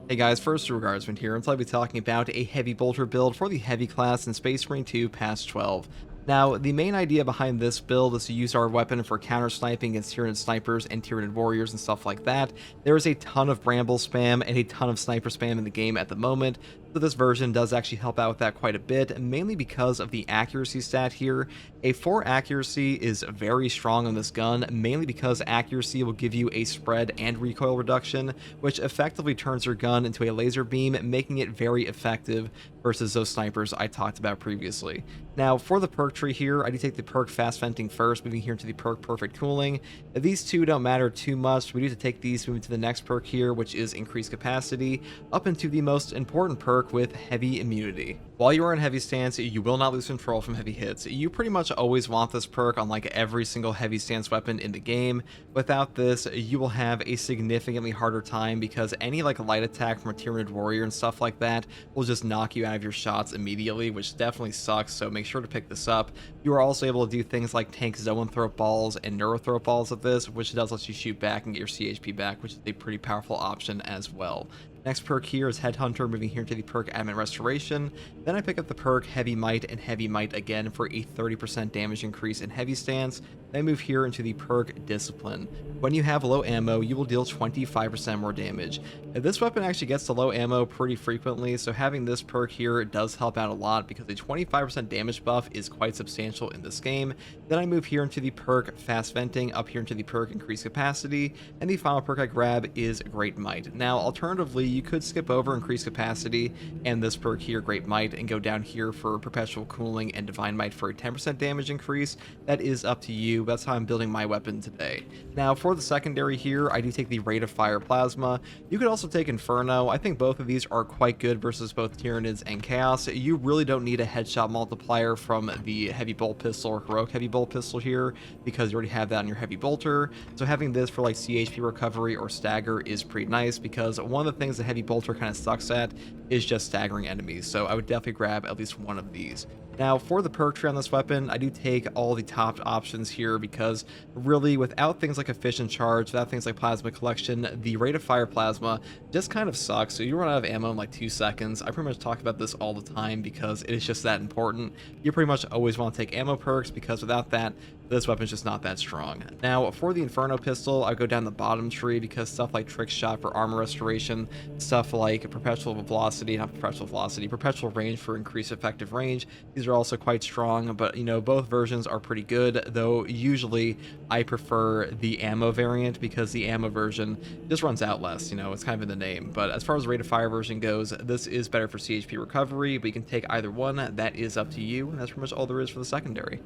Hey guys, first Regardsman here, and so I'll be talking about a heavy bolter build for the heavy class in Space Marine 2 past 12. Now, the main idea behind this build is to use our weapon for counter sniping against Tyranid snipers and Tyranid warriors and stuff like that. There is a ton of bramble spam and a ton of sniper spam in the game at the moment, so this version does actually help out with that quite a bit, mainly because of the accuracy stat here. A 4 accuracy is very strong on this gun, mainly because accuracy will give you a spread and recoil reduction, which effectively turns your gun into a laser beam, making it very effective versus those snipers I talked about previously. Now, for the perk tree here, I do take the perk Fast Venting first, moving here to the perk Perfect Cooling. These two don't matter too much. We need to take these, moving to the next perk here, which is Increased Capacity, up into the most important perk with Heavy Immunity. While you are in heavy stance, you will not lose control from heavy hits. You pretty much always want this perk on like every single heavy stance weapon in the game. Without this, you will have a significantly harder time because any like light attack from a Tyranid warrior and stuff like that will just knock you out of your shots immediately, which definitely sucks, so make sure to pick this up. You are also able to do things like tank Zoanthrope balls and Neurothrope balls with this, which does let you shoot back and get your CHP back, which is a pretty powerful option as well. Next perk here is Headhunter, moving here to the perk Adamant Restoration. Then I pick up the perk Heavy Might and Heavy Might again for a 30% damage increase in heavy stance. Then move here into the perk Discipline. When you have low ammo, you will deal 25% more damage. This weapon actually gets to low ammo pretty frequently, so having this perk here does help out a lot because a 25% damage buff is quite substantial in this game. Then I move here into the perk Fast Venting, up here into the perk Increased Capacity, and the final perk I grab is Great Might. Now, alternatively, you could skip over Increased Capacity and this perk here, Great Might, and go down here for Perpetual Cooling and Divine Might for a 10% damage increase. That is up to you. That's how I'm building my weapon today. Now, for the secondary here, I do take the Rate of Fire Plasma. You could also take Inferno. I think both of these are quite good versus both Tyranids and Chaos. You really don't need a headshot multiplier from the Heavy Bolt Pistol or Heroic Heavy Bolt Pistol here because you already have that on your Heavy Bolter. So having this for like CHP recovery or stagger is pretty nice because one of the things the Heavy Bolter kind of sucks at is just staggering enemies. So I would definitely grab at least one of these. Now, for the perk tree on this weapon, I do take all the top options here because really without things like Efficient Charge, without things like Plasma Collection, the Rate of Fire Plasma just kind of sucks. So you run out of ammo in like 2 seconds. I pretty much talk about this all the time because it is just that important. You pretty much always want to take ammo perks because without that, this weapon's just not that strong. Now, for the Inferno pistol, I go down the bottom tree because stuff like Trick Shot for armor restoration, stuff like Perpetual Velocity, not Perpetual Velocity, Perpetual Range for increased effective range, these are also quite strong, but you know, both versions are pretty good, though usually I prefer the ammo variant because the ammo version just runs out less, you know, it's kind of in the name. But as far as the Rate of Fire version goes, this is better for CHP recovery, but you can take either one, that is up to you, and that's pretty much all there is for the secondary.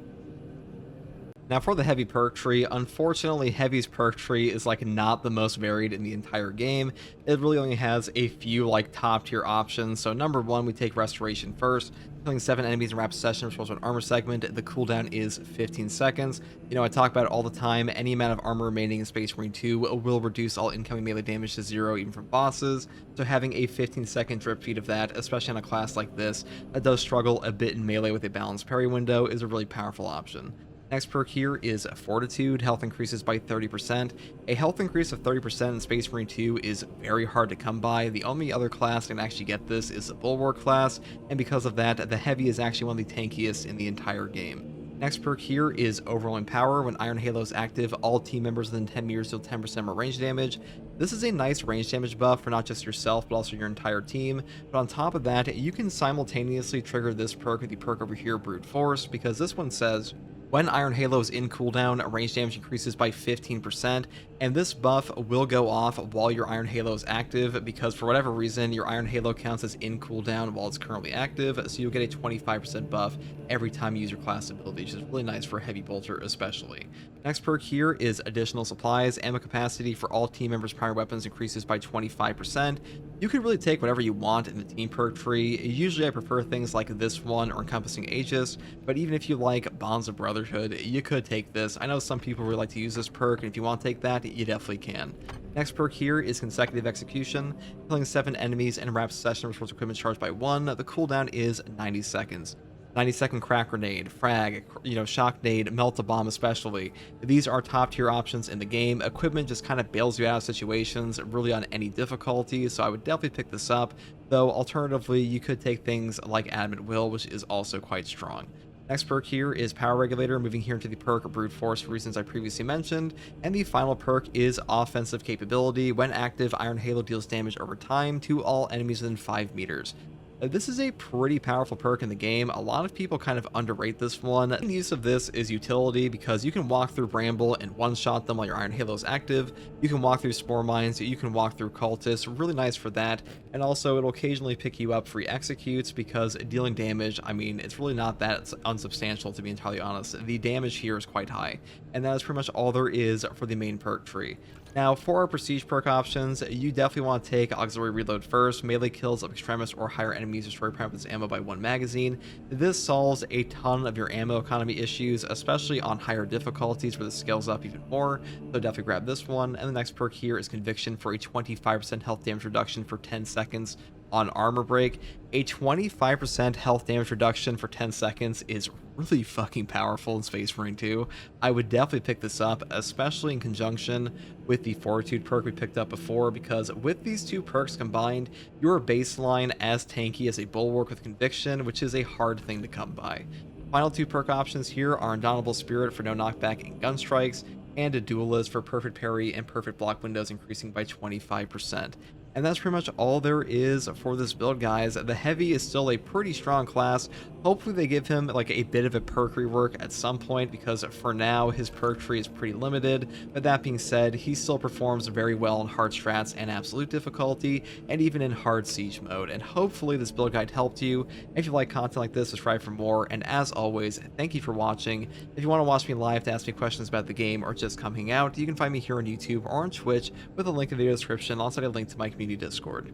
Now, for the heavy perk tree, unfortunately, heavy's perk tree is like not the most varied in the entire game. It really only has a few like top tier options. So number one, we take restoration first, killing 7 enemies in rapid succession responds to an armor segment. The cooldown is 15 seconds. You know, I talk about it all the time. Any amount of armor remaining in Space Marine 2 will reduce all incoming melee damage to 0, even from bosses. So having a 15-second drip feed of that, especially on a class like this that does struggle a bit in melee with a balanced parry window, is a really powerful option. Next perk here is Fortitude. Health increases by 30%. A health increase of 30% in Space Marine 2 is very hard to come by. The only other class that can actually get this is the Bulwark class, and because of that, the Heavy is actually one of the tankiest in the entire game. Next perk here is Overwhelming Power. When Iron Halo is active, all team members within 10 meters deal 10% more range damage. This is a nice range damage buff for not just yourself, but also your entire team. But on top of that, you can simultaneously trigger this perk with the perk over here, Brute Force, because this one says, when Iron Halo is in cooldown, range damage increases by 15%, and this buff will go off while your Iron Halo is active because for whatever reason, your Iron Halo counts as in cooldown while it's currently active, so you'll get a 25% buff every time you use your class ability, which is really nice for a Heavy Bolter especially. Next perk here is Additional Supplies. Ammo capacity for all team members' primary weapons increases by 25%. You could really take whatever you want in the team perk tree. Usually I prefer things like this one or Encompassing Aegis, but even if you like Bonds of Brotherhood, you could take this. I know some people really like to use this perk, and if you want to take that, you definitely can. Next perk here is Consecutive Execution. Killing 7 enemies in rapid succession restores equipment charged by 1. The cooldown is 90 seconds. 90-second crack grenade, frag, shock nade, melt a bomb especially. These are top tier options in the game. Equipment just kind of bails you out of situations really on any difficulty, so I would definitely pick this up, though alternatively you could take things like Adamant Will, which is also quite strong. Next perk here is Power Regulator, moving here into the perk Brute Force for reasons I previously mentioned, and the final perk is Offensive Capability. When active, Iron Halo deals damage over time to all enemies within 5 meters. This is a pretty powerful perk in the game. A lot of people kind of underrate this one. The use of this is utility because you can walk through Bramble and one-shot them while your Iron Halo is active. You can walk through Spore Mines, you can walk through Cultists, really nice for that. And also it'll occasionally pick you up free executes because dealing damage, I mean, it's really not that unsubstantial, to be entirely honest. The damage here is quite high, and that is pretty much all there is for the main perk tree. Now, for our prestige perk options, you definitely want to take Auxiliary Reload first. Melee kills of extremist or higher enemies destroy Primus ammo by 1 magazine. This solves a ton of your ammo economy issues, especially on higher difficulties where this scales up even more, so definitely grab this one. And the next perk here is Conviction for a 25% health damage reduction for 10 seconds on Armor Break. A 25% health damage reduction for 10 seconds is really fucking powerful in Space Marine 2. I would definitely pick this up, especially in conjunction with the Fortitude perk we picked up before, because with these two perks combined, you're baseline as tanky as a Bulwark with Conviction, which is a hard thing to come by. Final two perk options here are Indomitable Spirit for no knockback and gun strikes, and a Duelist for perfect parry and perfect block windows increasing by 25%. And that's pretty much all there is for this build, guys. The Heavy is still a pretty strong class. Hopefully they give him like a bit of a perk rework at some point, because for now his perk tree is pretty limited. But that being said, he still performs very well in hard strats and absolute difficulty, and even in hard siege mode. And hopefully this build guide helped you. If you like content like this, subscribe for more. And as always, thank you for watching. If you want to watch me live to ask me questions about the game or just come hang out, you can find me here on YouTube or on Twitch with a link in the video description, alongside a link to my community Discord.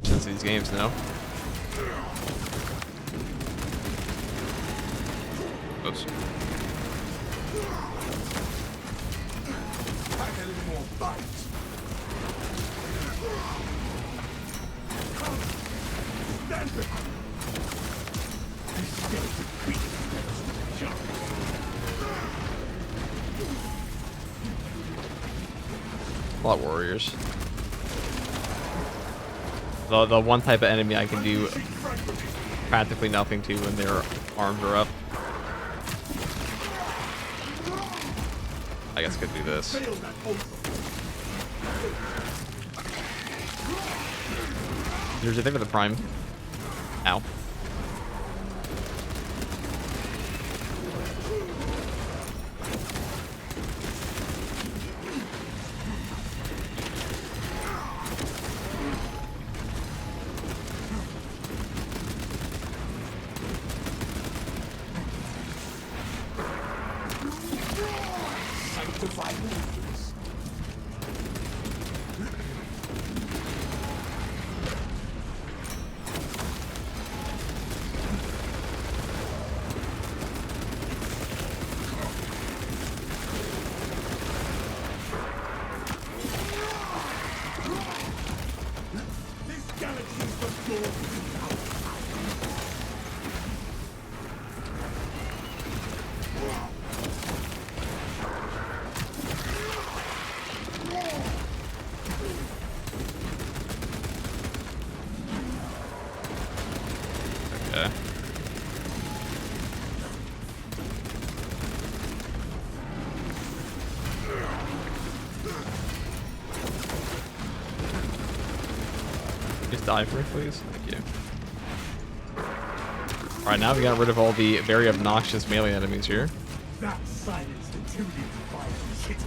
Since these games now. Oops. A lot of warriors. The one type of enemy I can do practically nothing to when their arms are up. I guess I could do this. There's a thing with the prime. Ow. Okay. Just die for it, please. Thank you. Alright, now we got rid of all the very obnoxious melee enemies here. That silence intimidated by the city.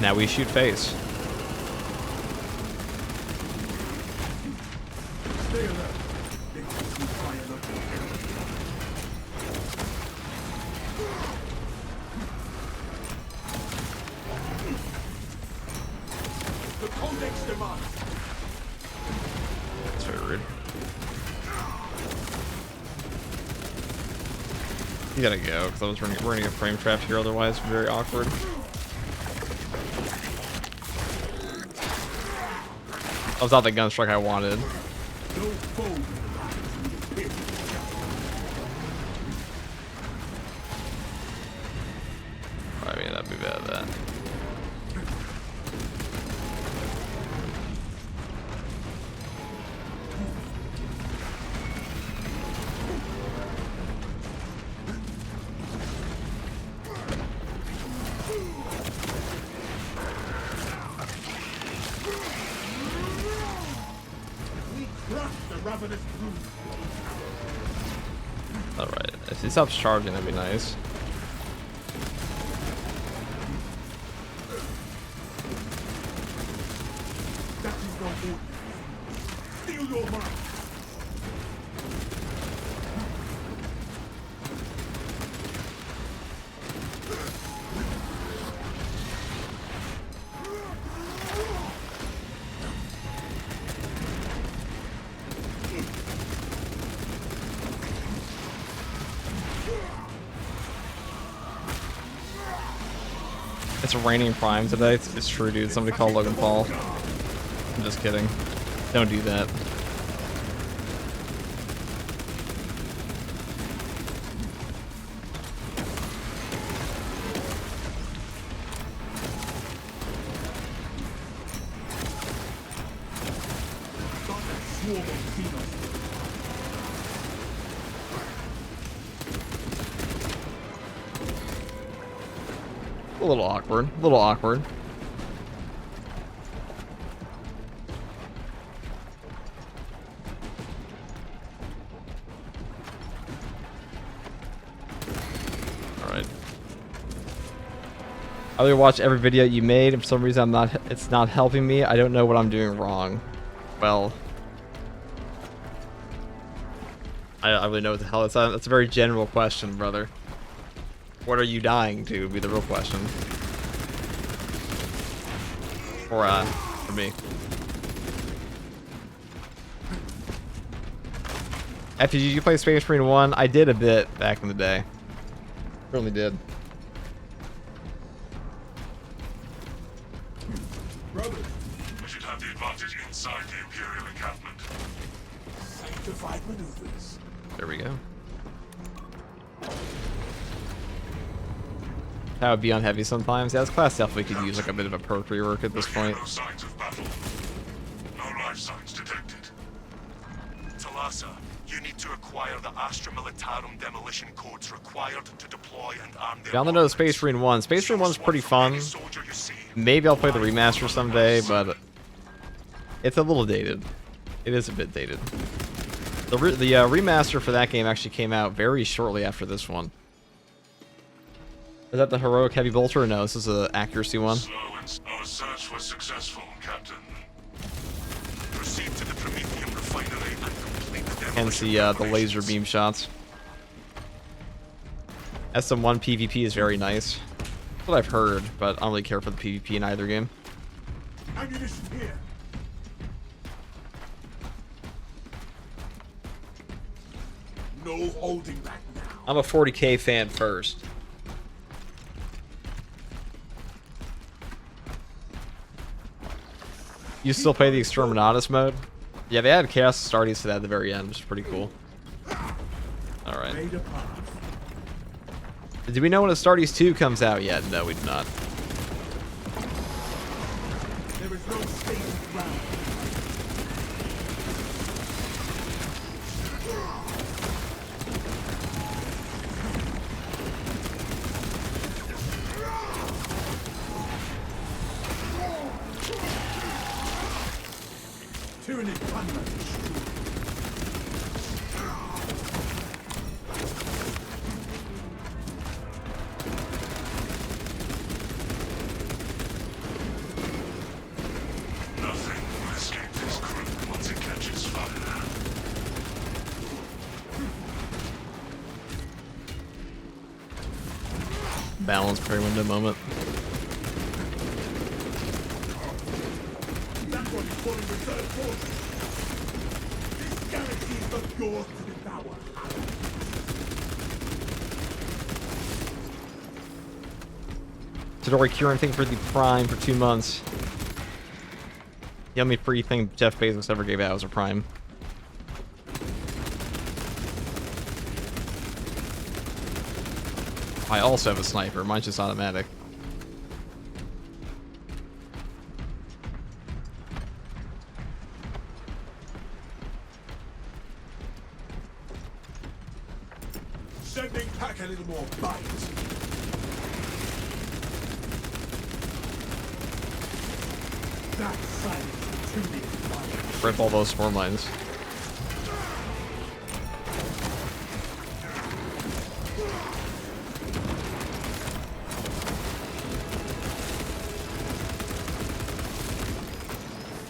Now we shoot face. Stay alert. They can see fire looking. The Codex demands. That's very rude. You gotta go, because we're gonna get frame trapped here, otherwise very awkward. That was not the gun strike I wanted. No foe will rise in the I mean, that'd be bad, that. We crush the ravenous brood. Alright, if he stops charging, that'd be nice. That is no ordinance. Steal your mind. It's raining Prime today. It's true, dude. Somebody call Logan Paul. I'm just kidding. Don't do that. Not a swarm of demons. A little awkward. A little awkward. Alright. I will watch every video you made, and for some reason it's not helping me. I don't know what I'm doing wrong. Well, I don't really know what the hell that's a very general question, brother. What are you dying to would be the real question. For me. After did you play Space Marine 1? I did a bit back in the day. Really did. Brothers, We should have the advantage inside the Imperial encampment. sanctified maneuvers. There we go. That would be on heavy sometimes. Yeah, this class definitely could use like a bit of a perk rework at this point. No signs of battle. No life signs detected. Talassa, you need to acquire the Astra Militarum demolition codes required to deploy and arm their Down the note of Space Marine 1. Space Marine 1's pretty fun. Maybe I'll play the remaster someday, but it's a little dated. It is a bit dated. The remaster for that game actually came out very shortly after this one. Is that the heroic heavy bolter? No, this is an accuracy one. Our search was successful, Captain. Proceed to the Prometheum refinery and complete the Hence demolition the preparations. laser beam shots. SM1 PvP is very nice. That's what I've heard, but I don't really care for the PvP in either game. Ammunition here. No holding back now. I'm a 40k fan first. You still play the Exterminatus mode? Yeah, they added Chaos Astartes to that at the very end, which is pretty cool. Alright. Made a path. Do we know when Astartes 2 comes out yet? No, we do not. There is no safe ground. Tyranny unleashed. Nothing will escape this crew once it catches fire. Balance per window moment. That one is calling reserve forces. This galaxy is not yours to devour. Todori Kieran, thank you for the Prime for 2 months. The only free thing Jeff Bezos ever gave out was a Prime. I also have a sniper. Mine's just automatic. Sending Pack a little more bite. That silence is too big. Rip all those swarm lines.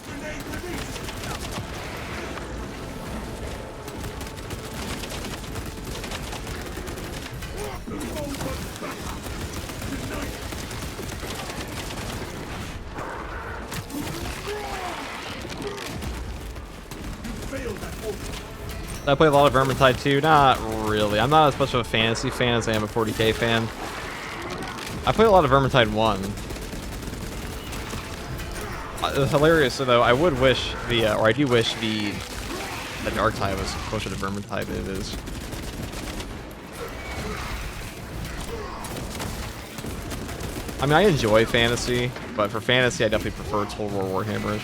Grenade release. The roll was back. Tonight. You failed that order. I play a lot of Vermintide too. Not really. I'm not as much of a fantasy fan as I am a 40k fan. I play a lot of Vermintide 1. Hilarious though, I would wish the, or I do wish the Dark Tide was closer to Vermintide than it is. I mean, I enjoy fantasy, but for fantasy, I definitely prefer Total War Warhammer,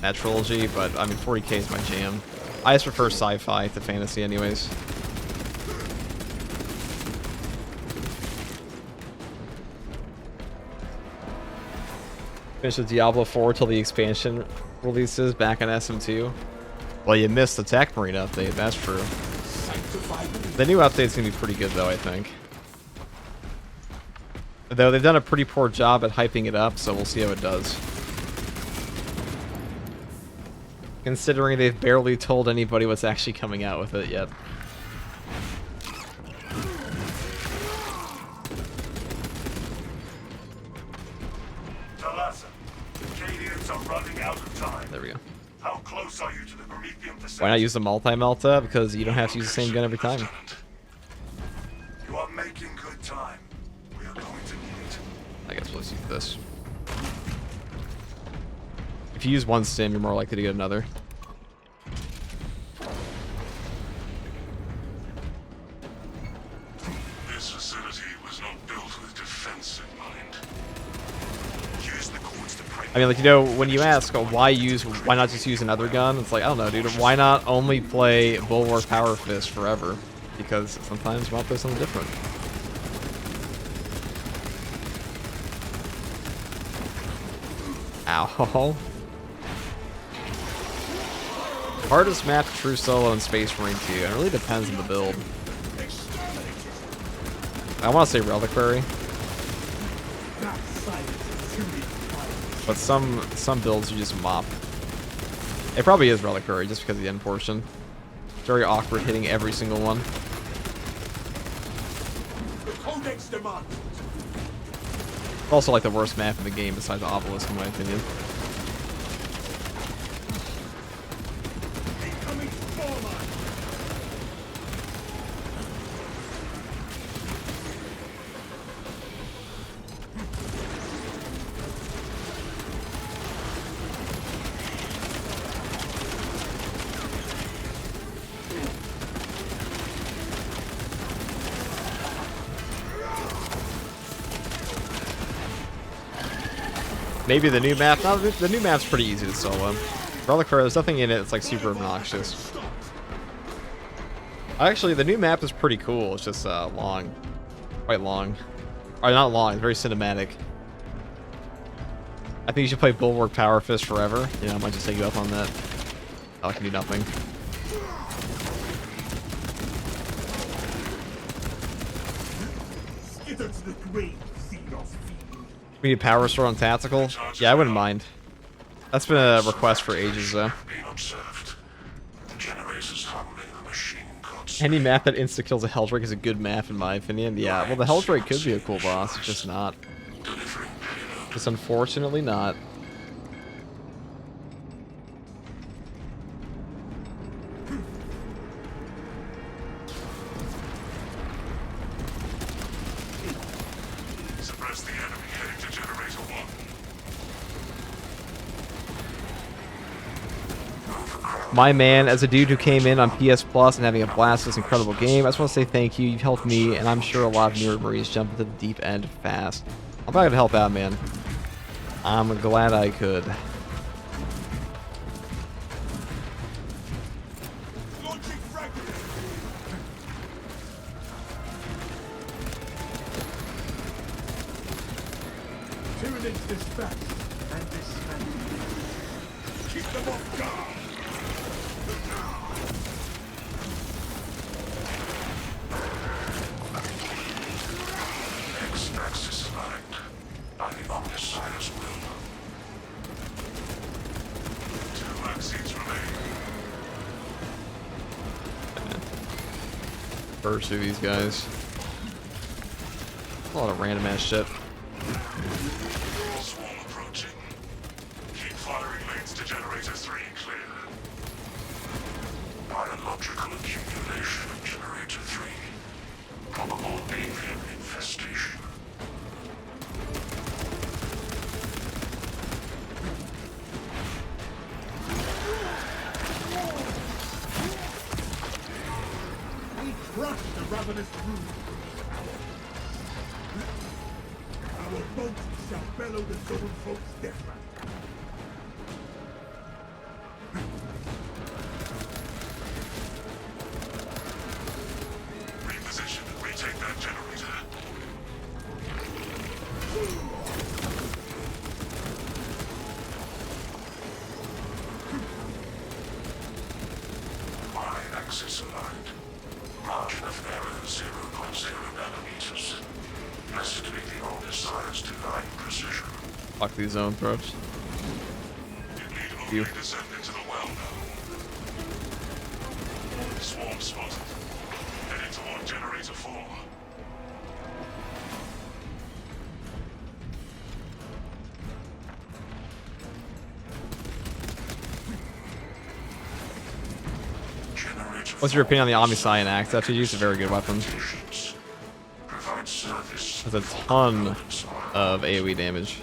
that trilogy, but I mean, 40k is my jam. I just prefer sci-fi to fantasy anyways. Finish with Diablo 4 till the expansion releases back on SM2. Well, you missed the Tech Marine update, that's true. The new update's gonna be pretty good though, I think. Though they've done a pretty poor job at hyping it up, so we'll see how it does. Considering they've barely told anybody what's actually coming out with it yet. Talassa, the Cadians are running out of time. There we go. How close are you to the Promethean facility? Why not use the multi-melta? Because you don't have to use the same gun every time. Lieutenant. You are making good time. We are going to need it. I guess we'll just use this. If you use one stim, you're more likely to get another. This facility was not built with defense in mind. Use the codes to print. I mean, like, you know, when you ask, oh, why not just use another gun? It's like, I don't know, dude. Why not only play Bulwark Power Fist forever? Because sometimes you want to play something different. Ow. Hardest map to true solo in Space Marine 2. It really depends on the build. I want to say Reliquary, That silence is too big. but some builds you just mop. It probably is Reliquary just because of the end portion. Very awkward hitting every single one. The Codex demands. Also like the worst map in the game besides Obelisk in my opinion. Incoming Stormer. Maybe the new map. No, the new map's pretty easy to solo. Reliquary, there's nothing in it that's like super obnoxious. Actually, the new map is pretty cool. It's just long. Quite long. Or not long, it's very cinematic. I think you should play Bulwark Power Fist forever. You know, I might just take you up on that. I can do nothing. Skitter to the grave, seed of fiend. We need Power Sword on Tactical? Yeah, I wouldn't mind. That's been a request for ages, though. Being observed. The generators harming the machine codes. Any map that insta-kills a Helldrake is a good map, in my opinion. Yeah, well, the Helldrake could be a cool boss, it's just not. Delivering payload. Just unfortunately not. Suppress the enemy heading to generator 1. My man, as a dude who came in on PS Plus and having a blast with this incredible game, I just want to say thank you. You've helped me, and I'm sure a lot of newer Marines jump into the deep end fast. I'm probably gonna help out, man. I'm glad I could. Launching fragments. Tyranids dispatched and dismantled. Keep them off guard. X-axis aligned by the Omnissiah's will. 2 axes remain. Burst through these guys. A lot of random ass shit. Swarm approaching. Keep firing lanes to generator 3 clear. Biological accumulation of generator 3. Probable avian infestation. We crush the ravenous brood. Our boats shall bellow the Zone folks' death rattle. Reposition and retake that generator. Y-axis aligned. Margin of error 0.0 nanometers. Estimate the Omnissiah's divine precision. Fuck these zone throws. You descend into the well now. Swarm spotted. Heading toward generator 4. Generator What's your opinion on the Omnissiah axe? That's actually a very good weapon. Provide service. Has a ton of AoE damage.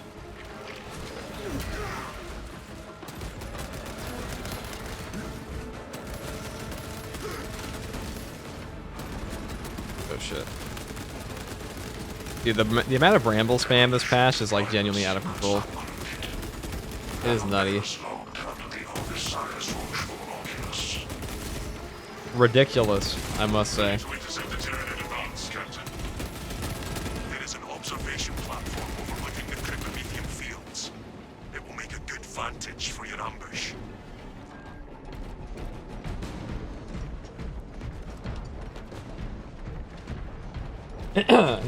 Oh shit. Dude, the amount of bramble spam this patch is like genuinely out of control. It is nutty. Ridiculous, I must say. We intercept the Tyranid advance, Captain. There is an observation platform overlooking the Kryptometian fields. It will make a good vantage for your ambush.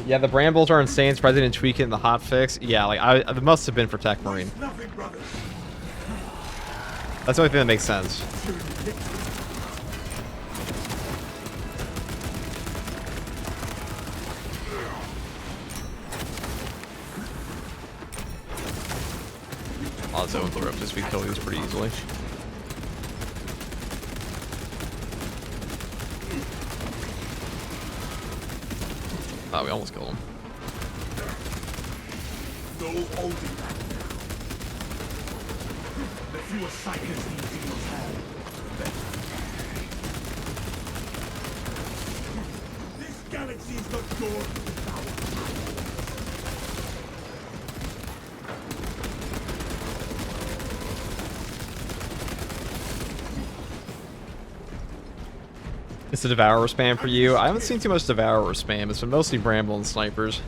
Yeah, the brambles are insane. Surprised they didn't tweak it in the hotfix. Yeah, like it must have been for Tech Marine. Nothing, brothers. That's the only thing that makes sense. Oh, zone throw up this we kill these pretty easily. Oh, we almost killed him. No holding back now. The fewer psychers these demons have, the better. This galaxy is not yours to devour. It's the Devourer spam for you. I haven't seen too much Devourer spam. It's been mostly Bramble and Snipers.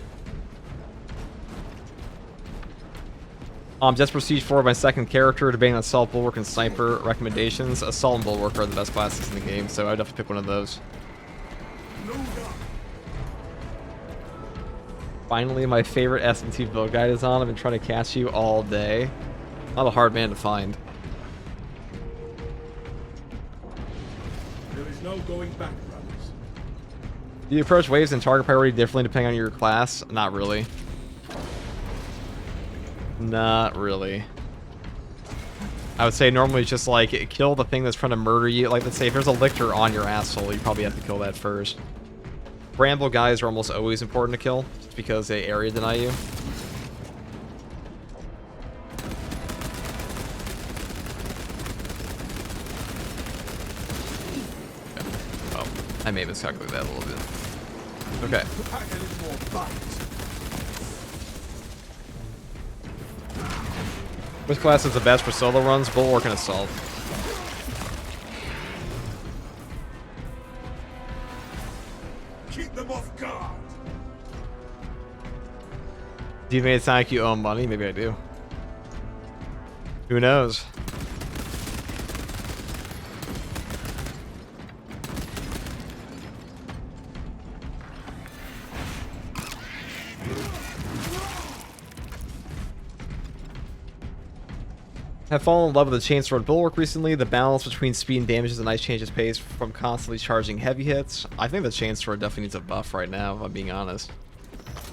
Just for Siege 4, my second character, debating on Assault, Bulwark, and Sniper recommendations. Assault and Bulwark are the best classes in the game, so I'd definitely pick one of those. No doubt. Finally, my favorite S&T build guide is on. I've been trying to catch you all day. Not a hard man to find. There is no going back, brothers. Do you approach waves and target priority differently depending on your class? Not really. Not really. I would say normally it's just like kill the thing that's trying to murder you. Like, let's say if there's a lictor on your asshole, you probably have to kill that first. Bramble guys are almost always important to kill, just because they area deny you. I may miscalculate that a little bit. Okay. Pack a little more bite. Which class is the best for solo runs? Bulwark and Assault. Keep them off guard. Do you make it sound like you owe money? Maybe I do. Who knows? Have fallen in love with the Chainsword Bulwark recently. The balance between speed and damage is a nice change of pace from constantly charging heavy hits. I think the Chainsword definitely needs a buff right now, if I'm being honest.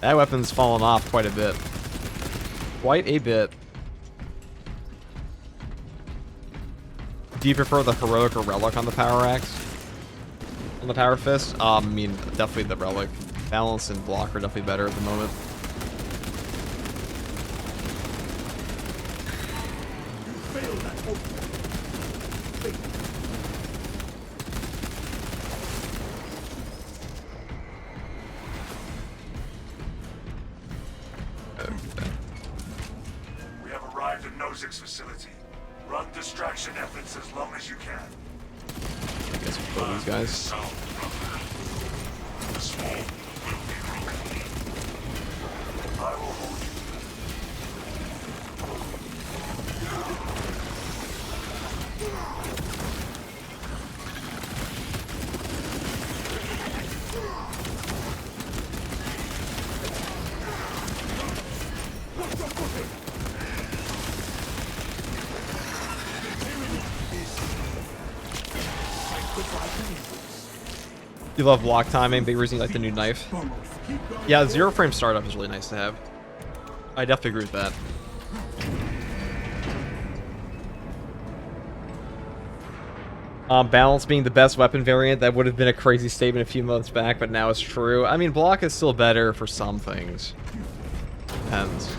That weapon's fallen off quite a bit. Quite a bit. Do you prefer the Heroic or Relic on the Power Axe? On the Power Fist? I mean, definitely the Relic. Balance and block are definitely better at the moment. Fail that hope. We have arrived at Nozick's facility. Run distraction efforts as long as you can. I guess we'll kill these guys. The small will be broken. I will hold you. You love block timing, big reason you like the new knife. Yeah, 0 frame startup is really nice to have. I definitely agree with that. Balance being the best weapon variant, that would have been a crazy statement a few months back, but now it's true. I mean, block is still better for some things. Depends.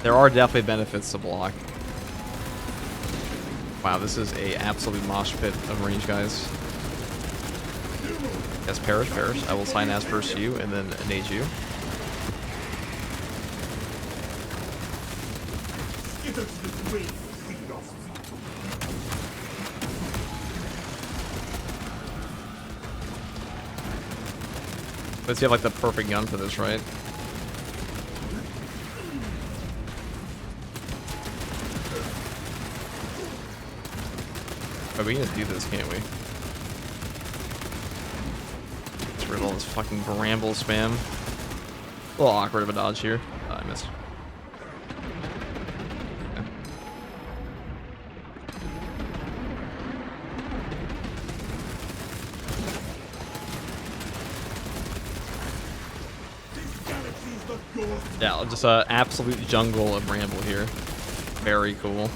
There are definitely benefits to block. Wow, this is a absolute mosh pit of range, guys. Yes, perish. I will sign as first you, and then nade you. But you have like the perfect gun for this, right? Oh, we can just do this, can't we? Get rid of all this fucking bramble spam. A little awkward of a dodge here. Oh, I missed. Okay. Yeah, just a absolute jungle of bramble here. Very cool.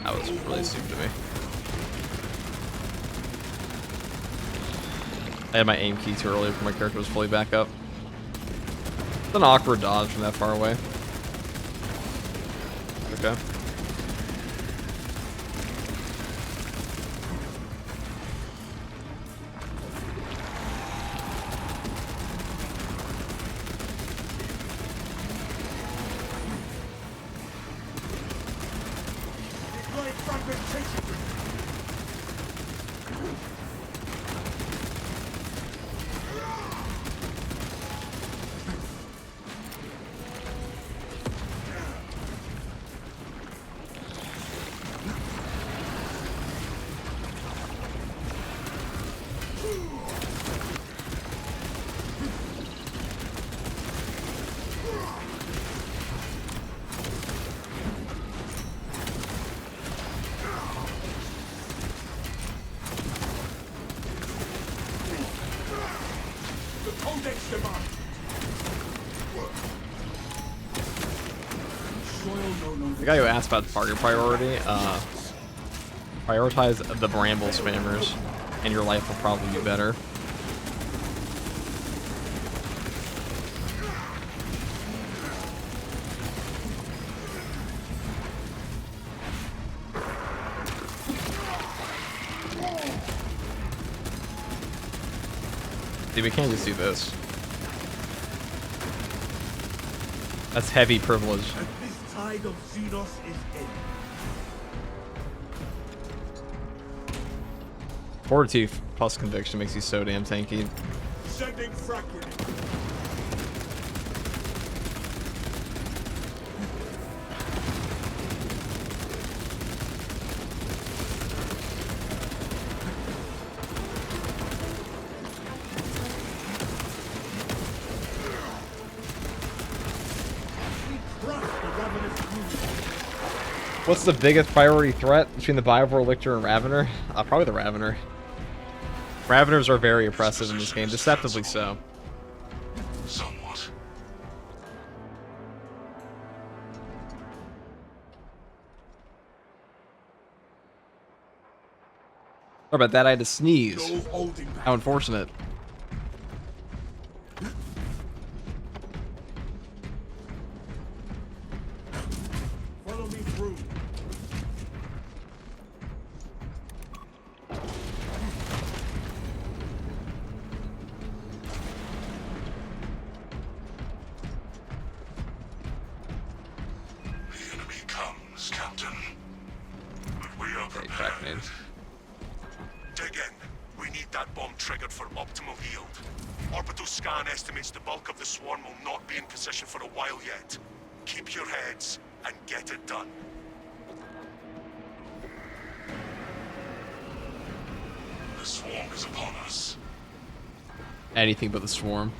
That was really stupid to me. I had my aim key too early before my character was fully back up. It's an awkward dodge from that far away. Okay. The guy who asked about target priority, prioritize the bramble spammers, and your life will probably be better. See, we can't just do this. That's heavy privilege. And this tide of Xenos is in. Fortitude plus conviction makes you so damn tanky. Sending frag grenade. What's the biggest priority threat between the Biovore Lictor and Ravener? Probably the Ravener. Raveners are very oppressive in this game, deceptively so. Somewhat. Sorry about that, I had to sneeze. No holding back. How unfortunate. Follow me through. The enemy comes, Captain. But we are Okay, prepared. crack nades. Dig in. We need that bomb triggered for optimal yield. Orbital scan estimates the bulk of the swarm will not be in position for a while yet. Keep your heads and get it done. The swarm is upon us. Anything but the swarm.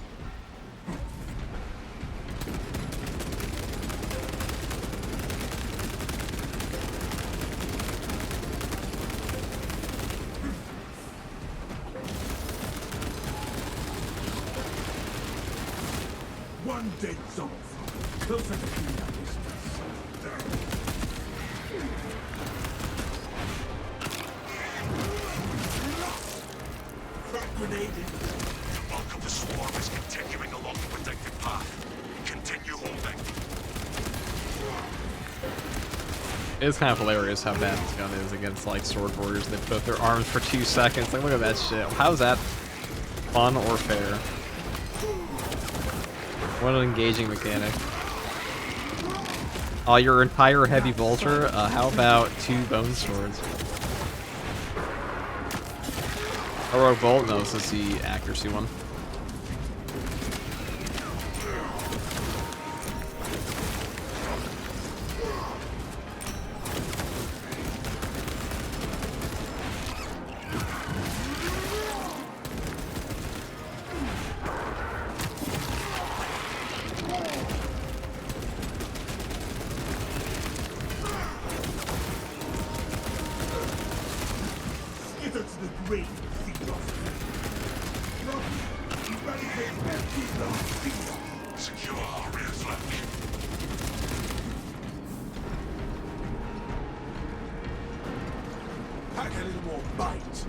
One dead zone. Closer to clean up this mess. Frag grenade in. The bulk of the swarm is continuing along the predicted path. Continue holding. It's kind of hilarious how bad this gun is against like sword warriors that put their arms for 2 seconds. Like, look at that shit. How's that fun or fair? What an engaging mechanic. Oh, your entire heavy vulture? How about 2 bone swords? Heroic bolt? No, this is the accuracy one. Skitter to the grave, Xenos. Eradicate every last Xenos. Secure our rear flank. Pack a little more bite.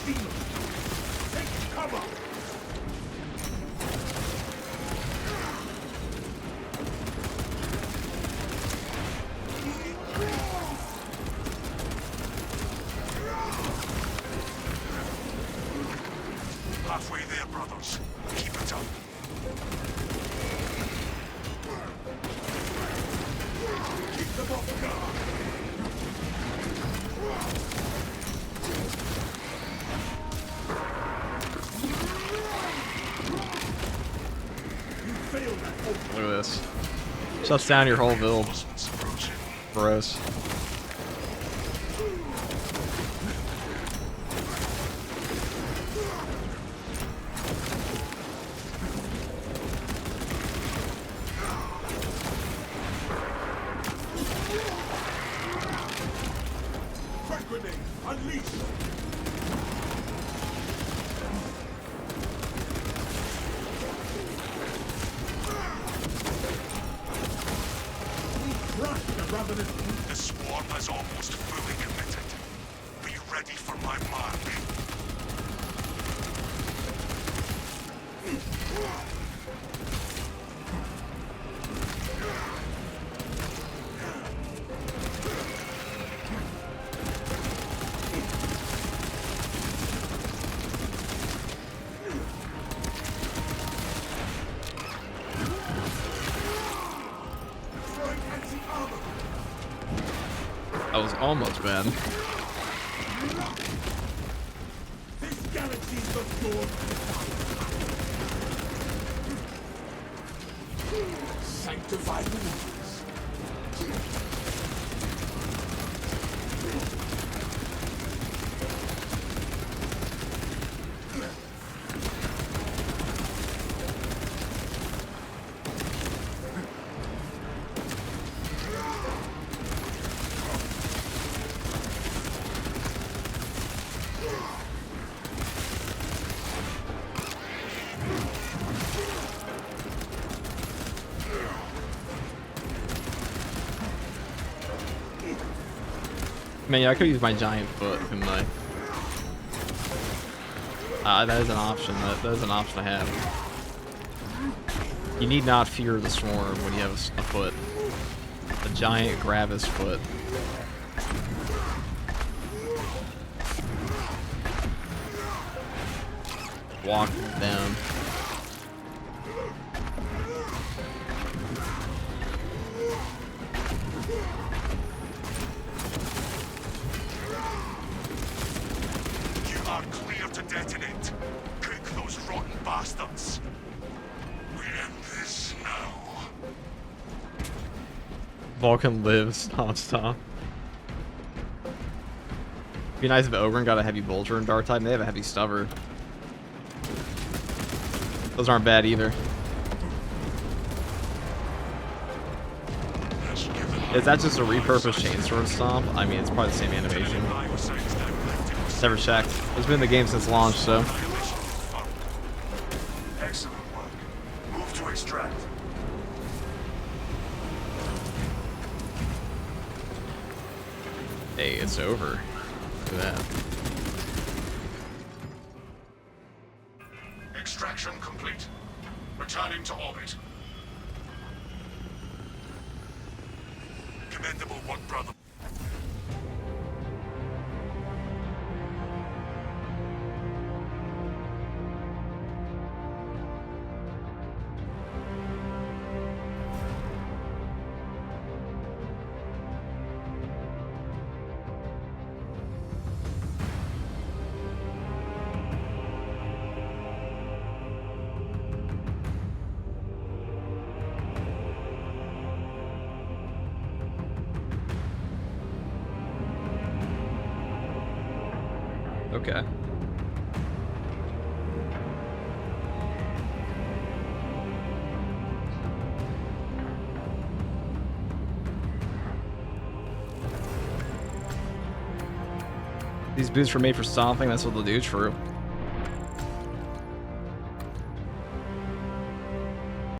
Xenos, take cover. Halfway there, brothers. Keep it up. Keep them off guard. You failed that hope. Look at this. Shuts down your whole build. Reinforcements approaching. Gross. Frag grenade, unleash. We crushed the ravenous brute. The swarm has almost fully committed. Be ready for my mark. almost bad. This galaxy's the door. Sanctify the waters. Man, yeah, I could use my giant foot, couldn't I? That is an option. That is an option I have. You need not fear the swarm when you have a foot. A giant Gravis foot. Walk them. You are clear to detonate. Cook those rotten bastards. We end this now. Vulcan lives non-stop. Be nice if Ogren got a heavy Bolter in Dark Tide. They have a heavy Stubber. Those aren't bad either. Is that just a repurposed Chainsword Stomp? I mean, it's probably the same animation. Never checked. It's been in the game since launch, so. Excellent work. Move to extract. Hey, it's over. Look at that. Extraction complete. Returning to orbit. Commendable work, brother. Okay. These boots were made for stomping, that's what they'll do, true.